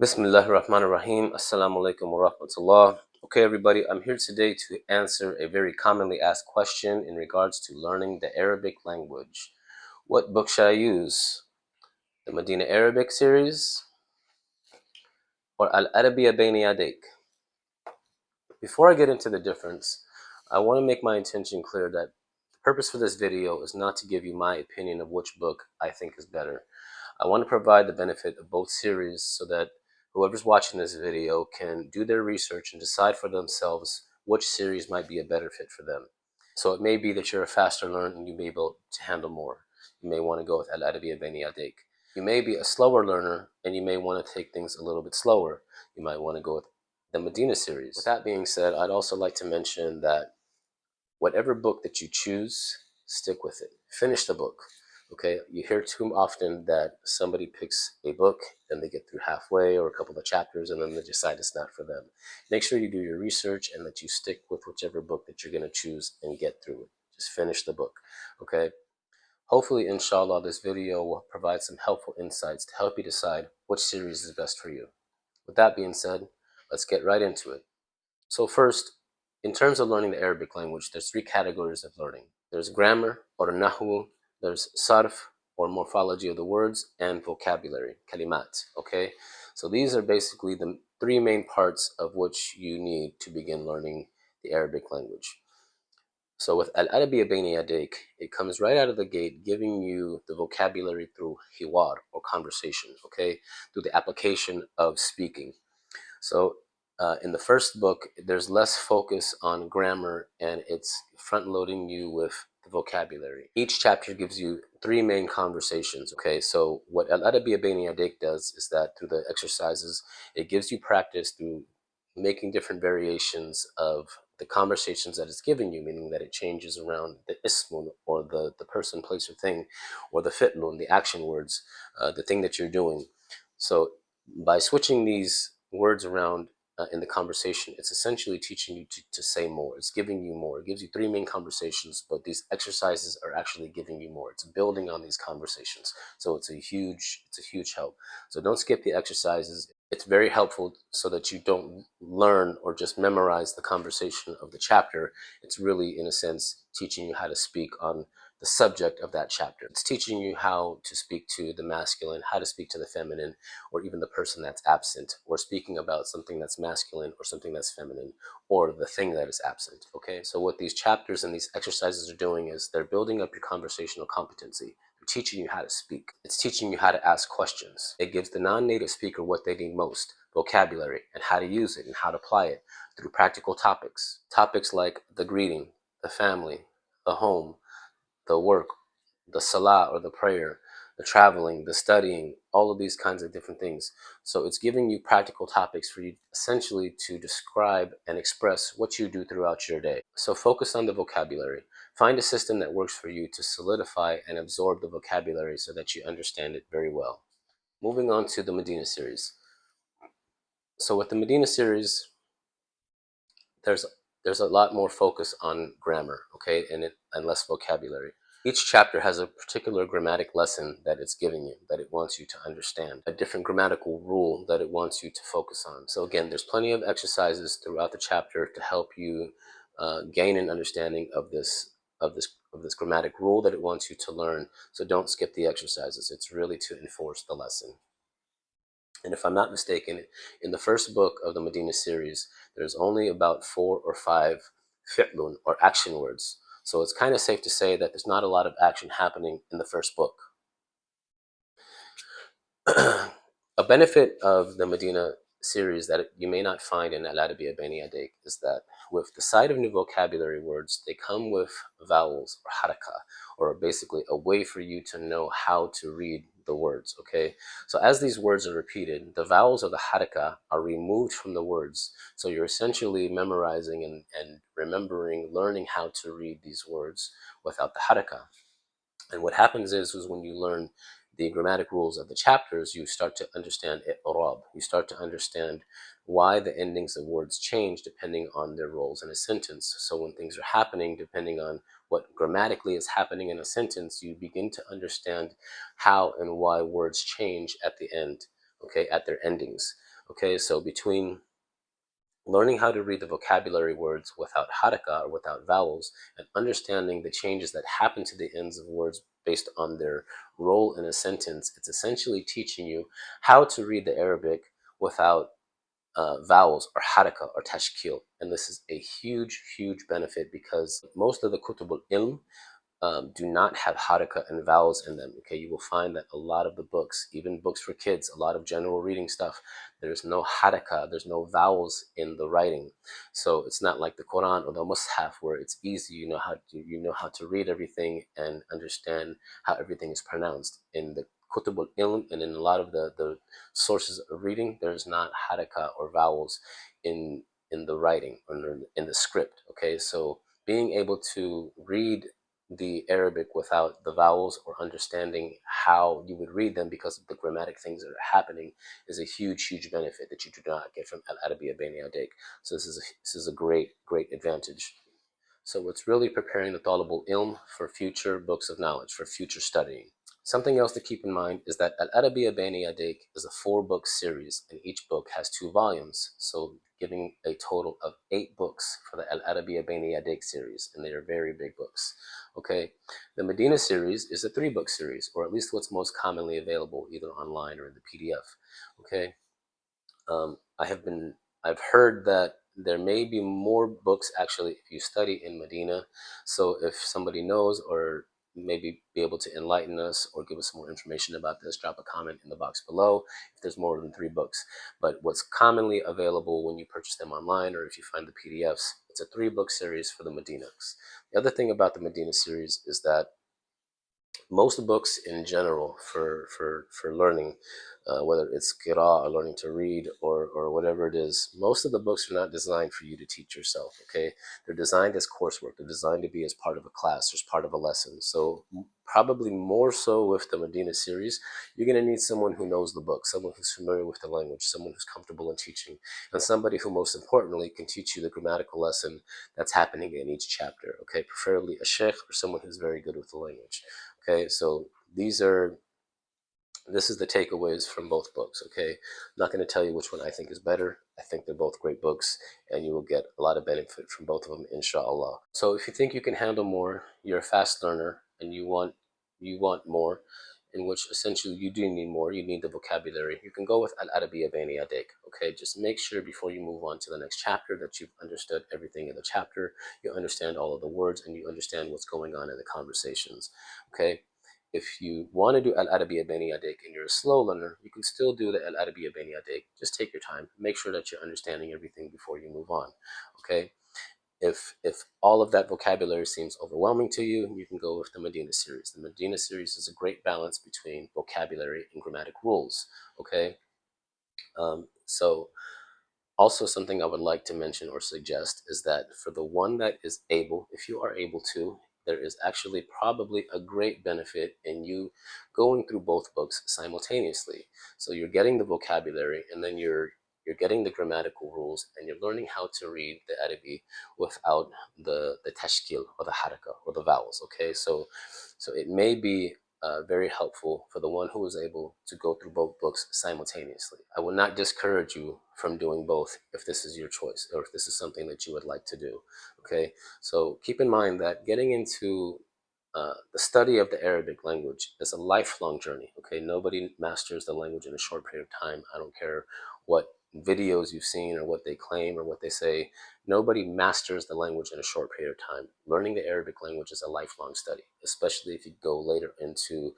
Bismillahirrahmanirrahim. Assalamu alaikum wa rahmatullah. Okay, everybody, I'm here today to answer a very commonly asked question in regards to learning the Arabic language. What book should I use? The Madinah Arabic series or Arabiyyah bayna yadayk? Before I get into the difference, I want to make my intention clear that the purpose for this video is not to give you my opinion of which book I think is better. I want to provide the benefit of both series so that whoever's watching this video can do their research and decide for themselves which series might be a better fit for them. So it may be that you're a faster learner and you may be able to handle more. You may want to go with Arabiyyah bayna yadayk. You may be a slower learner and you may want to take things a little bit slower. You might want to go with the Madinah series. With that being said, I'd also like to mention that whatever book that you choose, stick with it. Finish the book. Okay, you hear too often that somebody picks a book and they get through halfway or a couple of chapters and then they decide it's not for them. Make sure you do your research and that you stick with whichever book that you're going to choose and get through it. Just finish the book. Okay, hopefully, inshallah, this video will provide some helpful insights to help you decide which series is best for you. With that being said, let's get right into it. So first, in terms of learning the Arabic language, there's three categories of learning. There's grammar or nahwu, there's sarf or morphology of the words, and vocabulary, kalimat, okay? So these are basically the three main parts of which you need to begin learning the Arabic language. So with Al-Arabiyyah bayna yadayk, it comes right out of the gate giving you the vocabulary through hiwar or conversation, okay? Through the application of speaking. So in the first book, there's less focus on grammar and it's front loading you with the vocabulary. Each chapter gives you three main conversations. Okay, so what Al-Arabiyyah bayna yadayk does is that through the exercises, it gives you practice through making different variations of the conversations that it's giving you, meaning that it changes around the ismun or the person, place, or thing, or the fi'lun, the action words, the thing that you're doing. So by switching these words around in the conversation, it's essentially teaching you to say more. It's giving you more. It gives you three main conversations, but these exercises are actually giving you more. It's building on these conversations. So it's a huge help. So don't skip the exercises. It's very helpful so that you don't learn or just memorize the conversation of the chapter. It's really, in a sense, teaching you how to speak on the subject of that chapter. It's teaching you how to speak to the masculine, how to speak to the feminine, or even the person that's absent, or speaking about something that's masculine or something that's feminine, or the thing that is absent. Okay, so what these chapters and these exercises are doing is they're building up your conversational competency. They're teaching you how to speak. It's teaching you how to ask questions. It gives the non-native speaker what they need most: vocabulary and how to use it and how to apply it through practical topics. Topics like the greeting, the family, the home, the work, the salah or the prayer, the traveling, the studying, all of these kinds of different things. So it's giving you practical topics for you essentially to describe and express what you do throughout your day. So focus on the vocabulary. Find a system that works for you to solidify and absorb the vocabulary so that you understand it very well. Moving on to the Madinah series. So with the Madinah series, there's a lot more focus on grammar, okay, and less vocabulary. Each chapter has a particular grammatic lesson that it's giving you, that it wants you to understand, a different grammatical rule that it wants you to focus on. So again, there's plenty of exercises throughout the chapter to help you gain an understanding of this grammatic rule that it wants you to learn. So don't skip the exercises. It's really to enforce the lesson. And if I'm not mistaken, in the first book of the Madinah series, there's only about 4 or 5 fi'lun or action words. So it's kind of safe to say that there's not a lot of action happening in the first book. A benefit of the Madinah series that you may not find in Al-Arabiyyah bayna yadayk is that with the side of new vocabulary words, they come with vowels or harakah, or basically a way for you to know how to read the words, okay? So as these words are repeated, the vowels of the harakah are removed from the words. So you're essentially memorizing and remembering, learning how to read these words without the harakah. And what happens is when you learn the grammatic rules of the chapters, you start to understand i'rab. You start to understand why the endings of words change depending on their roles in a sentence. So when things are happening, depending on what grammatically is happening in a sentence, you begin to understand how and why words change at the end okay, at their endings. Okay, so between learning how to read the vocabulary words without haraka or without vowels, and understanding the changes that happen to the ends of words based on their role in a sentence, it's essentially teaching you how to read the Arabic without vowels or haraka or tashkil. And this is a huge, huge benefit because most of the kutub al-ilm do not have haraka and vowels in them. Okay, you will find that a lot of the books, even books for kids, a lot of general reading stuff, there's no haraka, there's no vowels in the writing. So it's not like the Quran or the Mus'haf where it's easy. You know how to read everything and understand how everything is pronounced. In the Kutub al-Ilm and in a lot of the sources of reading, there's not haraka or vowels in in the writing or in the script. Okay, so being able to read the Arabic without the vowels or understanding how you would read them because of the grammatic things that are happening is a huge, huge benefit that you do not get from Al-Arabiyyah bayna yadayk. So this is a great, great advantage. So it's really preparing the Talibul Ilm for future books of knowledge, for future studying. Something else to keep in mind is that Al-Arabiyyah bayna yadayk is a 4-book series, and each book has 2 volumes, so giving a total of 8 books for the Al-Arabiyyah bayna yadayk series, and they are very big books. Okay, the Madinah series is a 3-book series, or at least what's most commonly available, either online or in the PDF. Okay, um, I have been, I've heard that there may be more books actually if you study in Medina. So if somebody knows or maybe be able to enlighten us or give us more information about this, drop a comment in the box below if there's more than 3 books. But what's commonly available when you purchase them online or if you find the PDFs, it's a 3-book series for the Medinas. The other thing about the Medina series is that most books in general for learning, whether it's qira or learning to read or whatever it is, most of the books are not designed for you to teach yourself. Okay, they're designed as coursework. They're designed to be as part of a class, as part of a lesson. So probably more so with the Medina series, you're going to need someone who knows the book, someone who's familiar with the language, someone who's comfortable in teaching, and somebody who most importantly can teach you the grammatical lesson that's happening in each chapter. Okay, preferably a sheikh or someone who's very good with the language. Okay, so this is the takeaways from both books. Okay, I'm not going to tell you which one I think is better. I think they're both great books, and you will get a lot of benefit from both of them, Insha'Allah. So if you think you can handle more, you're a fast learner, and you want more, in which essentially you do need more. You need the vocabulary. You can go with Al-Arabiyyah bayna yadayk. Okay, just make sure before you move on to the next chapter that you've understood everything in the chapter. You understand all of the words, and you understand what's going on in the conversations. Okay. If you want to do Al-Arabiyyah bayna yadayk and you're a slow learner, you can still do the Al-Arabiyyah bayna yadayk. Just take your time. Make sure that you're understanding everything before you move on. Okay? If all of that vocabulary seems overwhelming to you, you can go with the Medina series. The Medina series is a great balance between vocabulary and grammatic rules. Okay? So also, something I would like to mention or suggest is that for the one that is able, if you are able to, there is actually probably a great benefit in you going through both books simultaneously. So you're getting the vocabulary and then you're getting the grammatical rules and you're learning how to read the Arabi without the tashkil or the haraka or the vowels. Okay, so it may be very helpful for the one who is able to go through both books simultaneously. I will not discourage you from doing both if this is your choice or if this is something that you would like to do. Okay, so keep in mind that getting into the study of the Arabic language is a lifelong journey. Okay, nobody masters the language in a short period of time. I don't care what videos you've seen or what they claim or what they say. Nobody masters the language in a short period of time. Learning the Arabic language is a lifelong study, especially if you go later into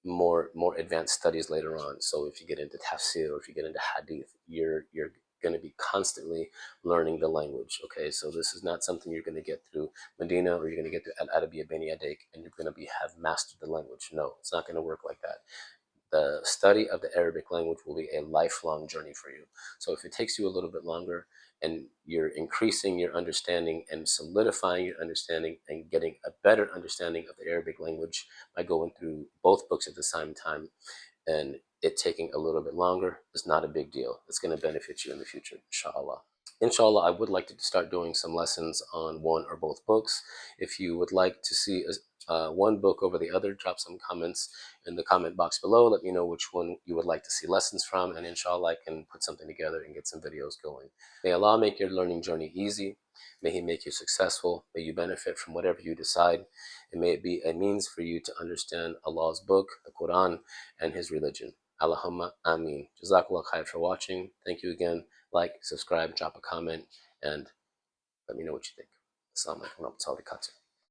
more advanced studies later on. So if you get into tafsir or if you get into hadith, you're going to be constantly learning the language. Okay, so this is not something you're going to get through Medina or you're going to get through Al-Arabiyyah bayna yadayk and you're going to have mastered the language. No, it's not going to work like that. The study of the Arabic language will be a lifelong journey for you. So if it takes you a little bit longer and you're increasing your understanding and solidifying your understanding and getting a better understanding of the Arabic language by going through both books at the same time and it taking a little bit longer is not a big deal. It's going to benefit you in the future, inshallah. Inshallah, I would like to start doing some lessons on one or both books. If you would like to see one book over the other, drop some comments in the comment box below. Let me know which one you would like to see lessons from, and inshallah I can put something together and get some videos going. May Allah make your learning journey easy. May He make you successful. May you benefit from whatever you decide. And may it be a means for you to understand Allah's book, the Quran, and His religion. Allahumma ameen. Jazakallah khair for watching. Thank you again. Like, subscribe, drop a comment, and let me know what you think. Assalamu alaikum wa rahmatullahi wa barakatuh.